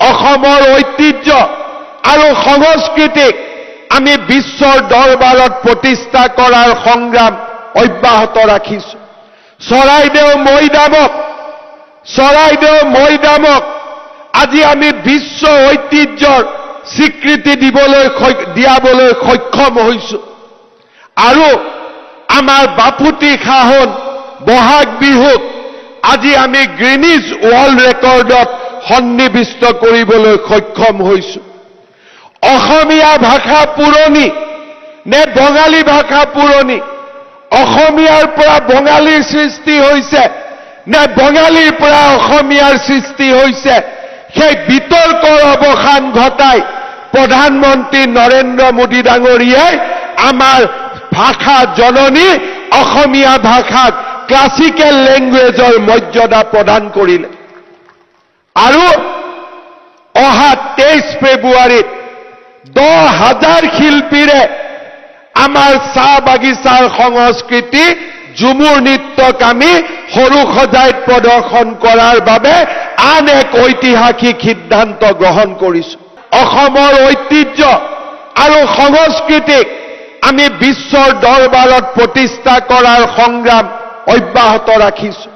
অসমৰ ঐতিহ্য আৰু সংস্কৃতিক আমি বিশ্বৰ দৰবাৰত প্ৰতিষ্ঠা কৰাৰ সংগ্ৰাম অব্যাহত ৰাখিছো। চৰাইদেউ মৈদামক আজি আমি বিশ্ব ঐতিহ্যৰ স্বীকৃতি দিয়াবলৈ সক্ষম হৈছো আৰু আমাৰ বাপুতিসাহোন বহাগ বিহুক আজি আমি গ্ৰীনিজ ৱৰ্ল্ড ৰেকৰ্ডত সন্নিৱিষ্ট কৰিবলৈ সক্ষম হৈছো। অসমীয়া ভাষা পুৰণি নে বঙালী ভাষা পুৰণি, অসমীয়াৰ পৰা বঙালীৰ সৃষ্টি হৈছে নে বঙালীৰ পৰা অসমীয়াৰ সৃষ্টি হৈছে, সেই বিতৰ্কৰ অৱসান ঘটাই প্ৰধানমন্ত্ৰী নৰেন্দ্ৰ মোদী ডাঙৰীয়াই আমাৰ ভাষা জননী অসমীয়া ভাষাক ক্লাছিকেল লেংগুৱেজৰ মৰ্যাদা প্ৰদান কৰিলে আৰু অহা 23 ফেব্ৰুৱাৰীত 10,000 শিল্পীৰে আমাৰ চাহ বাগিচাৰ সংস্কৃতি ঝুমুৰ নৃত্যক আমি সৰু সজাইত প্ৰদৰ্শন কৰাৰ বাবে আন এক ঐতিহাসিক সিদ্ধান্ত গ্ৰহণ কৰিছো। অসমৰ ঐতিহ্য আৰু সংস্কৃতিক আমি বিশ্বৰ দৰবাৰত প্ৰতিষ্ঠা কৰাৰ সংগ্ৰাম অব্যাহত ৰাখিছো।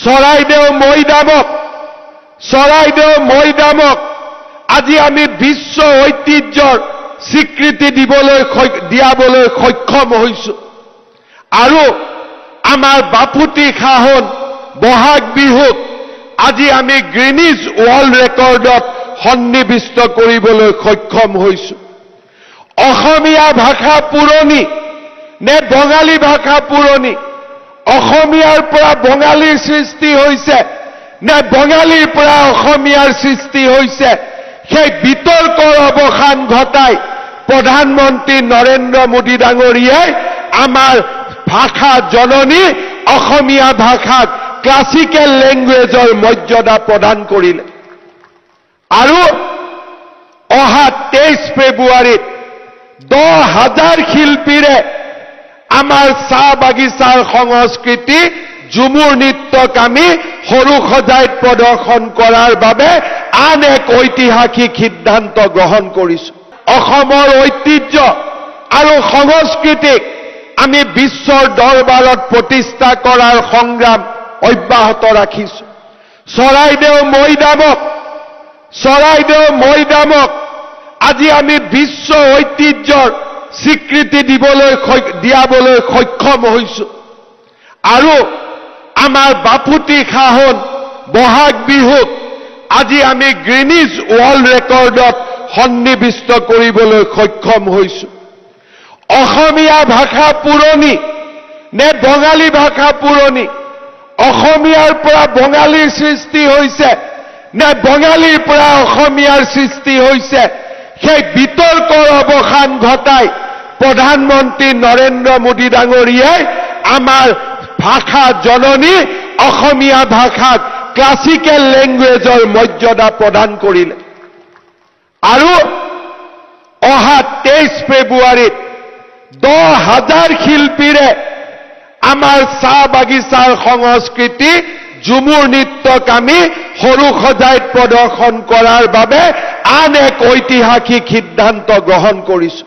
চৰাইদেউ মৈদামক আজি আমি বিশ্ব ঐতিহ্যৰ স্বীকৃতি দিয়াবলৈ সক্ষম হৈছো আৰু আমাৰ বাপুতিসাহোন বহাগ বিহুক আজি আমি গ্ৰীনিজ ৱৰ্ল্ড ৰেকৰ্ডত সন্নিৱিষ্ট কৰিবলৈ সক্ষম হৈছো। অসমীয়া ভাষা পুৰণি নে বঙালী ভাষা পুৰণি, অসমীয়াৰ পৰা বঙালীৰ সৃষ্টি হৈছে নে বঙালীৰ পৰা অসমীয়াৰ সৃষ্টি হৈছে, সেই বিতৰ্কৰ অৱসান ঘটাই প্ৰধানমন্ত্ৰী নৰেন্দ্ৰ মোদী ডাঙৰীয়াই আমাৰ ভাষা জননী অসমীয়া ভাষাক ক্লাছিকেল লেংগুৱেজৰ মৰ্যাদা প্ৰদান কৰিলে আৰু অহা 23 ফেব্ৰুৱাৰীত 10,000 শিল্পীৰে আমাৰ চাহ বাগিচাৰ সংস্কৃতি ঝুমুৰ নৃত্যক আমি সৰু সজাইত প্ৰদৰ্শন কৰাৰ বাবে আন এক ঐতিহাসিক সিদ্ধান্ত গ্ৰহণ কৰিছো। অসমৰ ঐতিহ্য আৰু সংস্কৃতিক আমি বিশ্বৰ দৰবাৰত প্ৰতিষ্ঠা কৰাৰ সংগ্ৰাম অব্যাহত ৰাখিছো। চৰাইদেউ মৈদামক আজি আমি বিশ্ব ঐতিহ্যৰ স্বীকৃতি দিয়াবলৈ সক্ষম হৈছো আৰু আমাৰ বাপুতিসাহোন বহাগ বিহুক আজি আমি গ্ৰীনিজ ৱৰ্ল্ড ৰেকৰ্ডত সন্নিৱিষ্ট কৰিবলৈ সক্ষম হৈছো। অসমীয়া ভাষা পুৰণি নে বঙালী ভাষা পুৰণি, অসমীয়াৰ পৰা বঙালীৰ সৃষ্টি হৈছে নে বঙালীৰ পৰা অসমীয়াৰ সৃষ্টি হৈছে, সেই বিতৰ্কৰ অৱসান ঘটাই প্ৰধানমন্ত্ৰী নৰেন্দ্ৰ মোদী ডাঙৰীয়াই আমাৰ ভাষা জননী অসমীয়া ভাষাক ক্লাছিকেল লেংগুৱেজৰ মৰ্যাদা প্ৰদান কৰিলে আৰু অহা 23 ফেব্ৰুৱাৰীত 10,000 শিল্পীৰে আমাৰ চাহ বাগিচাৰ সংস্কৃতি ঝুমুৰ নৃত্যক আমি সৰু সজাইত প্ৰদৰ্শন কৰাৰ বাবে আন এক ঐতিহাসিক সিদ্ধান্ত গ্ৰহণ কৰিছো।